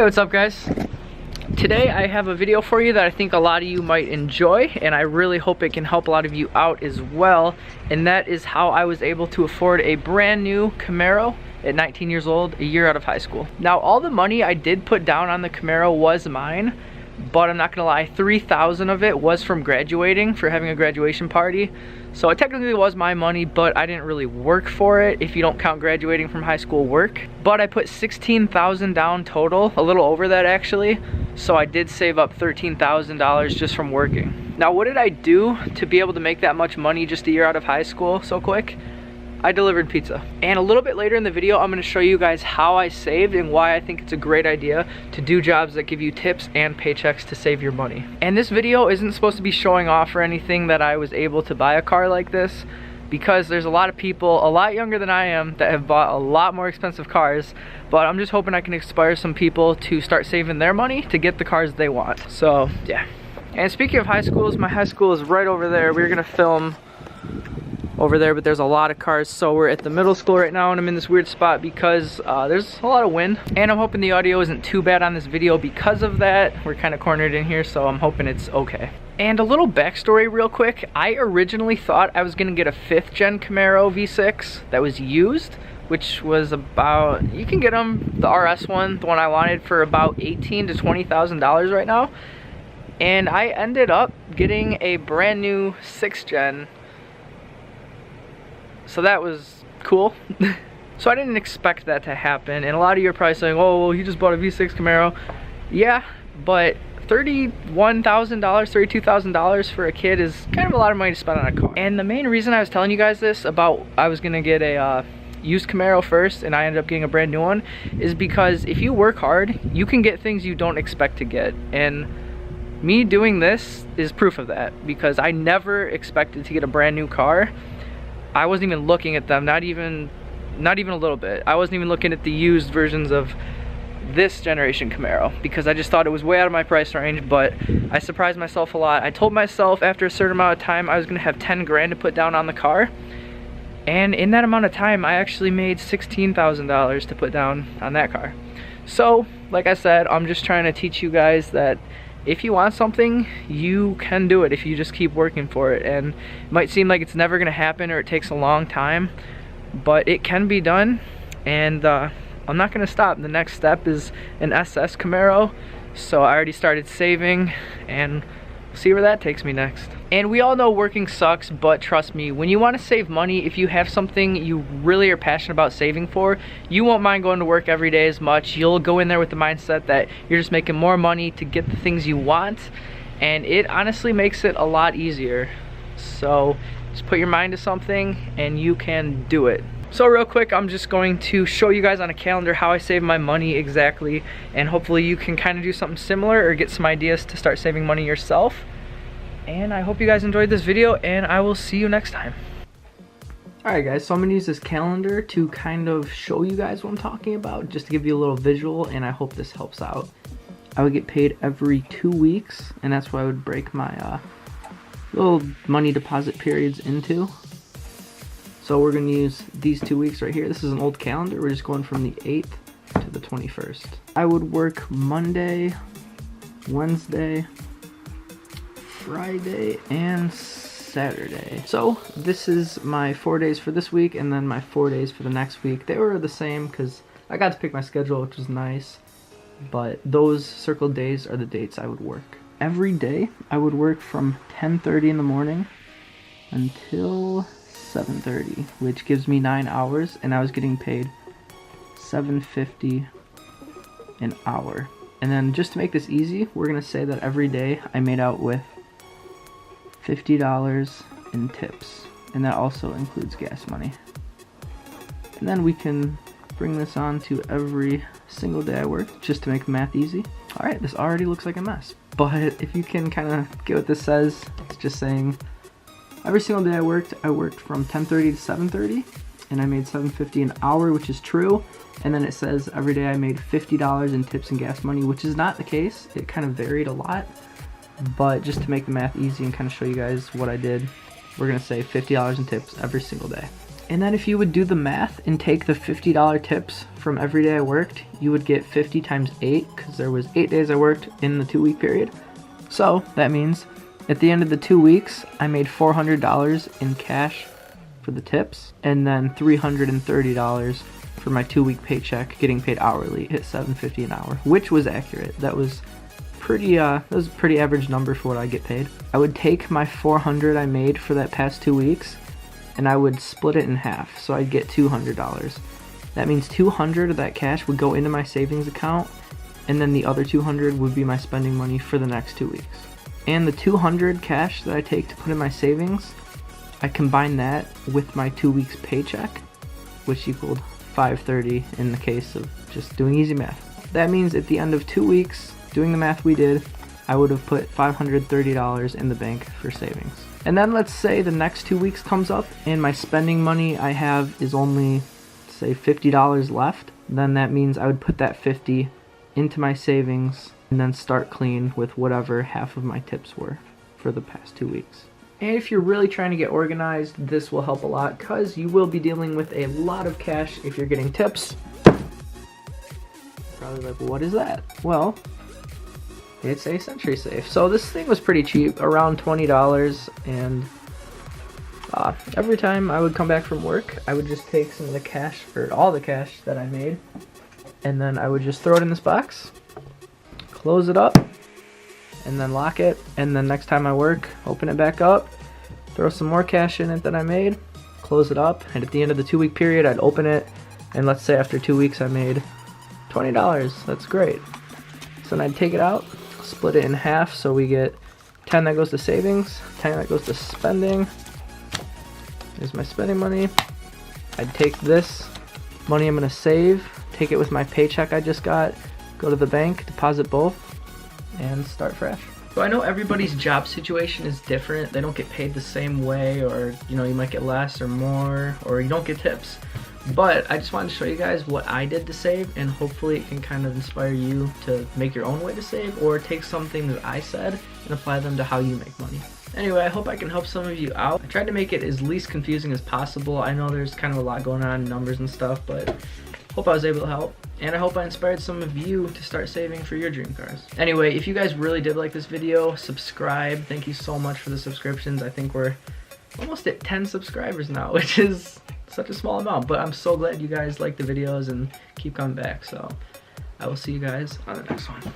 Hey, what's up guys? Today I have a video for you that I think a lot of you might enjoy, and I really hope it can help a lot of you out as well. And that is how I was able to afford a brand new Camaro at 19 years old, a year out of high school. Now, all the money I did put down on the Camaro was mine, but I'm not gonna lie, $3,000 of it was from graduating, for having a graduation party. So it technically was my money, but I didn't really work for it if you don't count graduating from high school work. But I put $16,000 down total, a little over that actually. So I did save up $13,000 just from working. Now, what did I do to be able to make that much money just a year out of high school so quick? I delivered pizza. And a little bit later in the video, I'm gonna show you guys how I saved and why I think it's a great idea to do jobs that give you tips and paychecks to save your money. And this video isn't supposed to be showing off or anything that I was able to buy a car like this, because there's a lot of people a lot younger than I am that have bought a lot more expensive cars, but I'm just hoping I can inspire some people to start saving their money to get the cars they want. So yeah. And speaking of high schools, my high school is right over there. We're gonna film over there, but there's a lot of cars. So we're at the middle school right now, and I'm in this weird spot because there's a lot of wind, and I'm hoping the audio isn't too bad on this video because of that. We're kind of cornered in here, so I'm hoping it's okay. And a little backstory real quick, I originally thought I was gonna get a 5th gen Camaro V6 that was used, which was about, you can get them, the RS one, the one I wanted, for about $18,000 to $20,000 right now. And I ended up getting a brand new 6th gen. So that was cool. So I didn't expect that to happen, and a lot of you are probably saying, oh, well, you just bought a V6 Camaro. Yeah, but $31,000, $32,000 for a kid is kind of a lot of money to spend on a car. And the main reason I was telling you guys this about I was gonna get a used Camaro first and I ended up getting a brand new one is because if you work hard, you can get things you don't expect to get. And me doing this is proof of that, because I never expected to get a brand new car. I wasn't even looking at them, not even a little bit. I wasn't even looking at the used versions of this generation Camaro because I just thought it was way out of my price range, but I surprised myself a lot. I told myself after a certain amount of time I was gonna have 10 grand to put down on the car, and in that amount of time I actually made $16,000 to put down on that car. So like I said, I'm just trying to teach you guys that if you want something, you can do it if you just keep working for it. And it might seem like it's never gonna happen or it takes a long time, but it can be done, and I'm not gonna stop. The next step is an SS Camaro, so I already started saving, and we'll see where that takes me next. And we all know working sucks, but trust me, when you want to save money, if you have something you really are passionate about saving for, you won't mind going to work every day as much. You'll go in there with the mindset that you're just making more money to get the things you want, and it honestly makes it a lot easier. So just put your mind to something and you can do it. So real quick, I'm just going to show you guys on a calendar how I save my money exactly, and hopefully you can kind of do something similar or get some ideas to start saving money yourself. And I hope you guys enjoyed this video, and I will see you next time. Alright guys, so I'm going to use this calendar to kind of show you guys what I'm talking about, just to give you a little visual, and I hope this helps out. I would get paid every 2 weeks, and that's what I would break my little money deposit periods into. So we're going to use these 2 weeks right here. This is an old calendar. We're just going from the 8th to the 21st. I would work Monday, Wednesday, Friday, and Saturday. So this is my 4 days for this week, and then my 4 days for the next week. They were the same because I got to pick my schedule, which was nice, but those circled days are the dates I would work. Every day I would work from 10:30 in the morning until 7:30, which gives me 9 hours, and I was getting paid $7.50 an hour. And then just to make this easy, we're gonna say that every day I made out with $50 in tips, and that also includes gas money. And then we can bring this on to every single day I worked, just to make the math easy. Alright, this already looks like a mess, but if you can kind of get what this says, it's just saying every single day I worked from 10:30 to 7:30, and I made $7.50 an hour, which is true. And then it says every day I made $50 in tips and gas money, which is not the case. It kind of varied a lot, but just to make the math easy and kind of show you guys what I did, we're gonna say $50 in tips every single day. And then if you would do the math and take the $50 tips from every day I worked, you would get 50 times 8, because there was 8 days I worked in the 2-week period. So that means at the end of the 2 weeks, I made $400 in cash for the tips, and then $330 for my 2-week paycheck, getting paid hourly at $7.50 an hour, which was accurate. That was a pretty average number for what I get paid. I would take my $400 I made for that past 2 weeks, and I would split it in half, so I'd get $200. That means $200 of that cash would go into my savings account, and then the other $200 would be my spending money for the next 2 weeks. And the $200 cash that I take to put in my savings, I combine that with my 2 weeks paycheck, which equaled $530 in the case of just doing easy math. That means at the end of 2 weeks, doing the math we did, I would have put $530 in the bank for savings. And then let's say the next 2 weeks comes up and my spending money I have is only, say, $50 left. Then that means I would put that $50 into my savings and then start clean with whatever half of my tips were for the past 2 weeks. And if you're really trying to get organized, this will help a lot, because you will be dealing with a lot of cash if you're getting tips. Probably like, what is that? Well, it's a Century Safe. So this thing was pretty cheap, around $20, and every time I would come back from work, I would just take some of the cash, or all the cash that I made, and then I would just throw it in this box, close it up, and then lock it, and then next time I work, open it back up, throw some more cash in it that I made, close it up, and at the end of the 2 week period, I'd open it, and let's say after 2 weeks I made $20. That's great. So then I'd take it out, split it in half, so we get 10 that goes to savings, 10 that goes to spending. Here's my spending money. I'd take this money I'm gonna save, take it with my paycheck I just got, go to the bank, deposit both, and start fresh. So I know everybody's job situation is different. They don't get paid the same way, or you might get less or more, or you don't get tips. But I just wanted to show you guys what I did to save, and hopefully it can kind of inspire you to make your own way to save, or take something that I said and apply them to how you make money. Anyway, I hope I can help some of you out. I tried to make it as least confusing as possible. I know there's kind of a lot going on, numbers and stuff, but hope I was able to help. And I hope I inspired some of you to start saving for your dream cars. Anyway, if you guys really did like this video, subscribe. Thank you so much for the subscriptions. I think we're almost at 10 subscribers now, which is such a small amount, but I'm so glad you guys like the videos and keep coming back. So I will see you guys on the next one.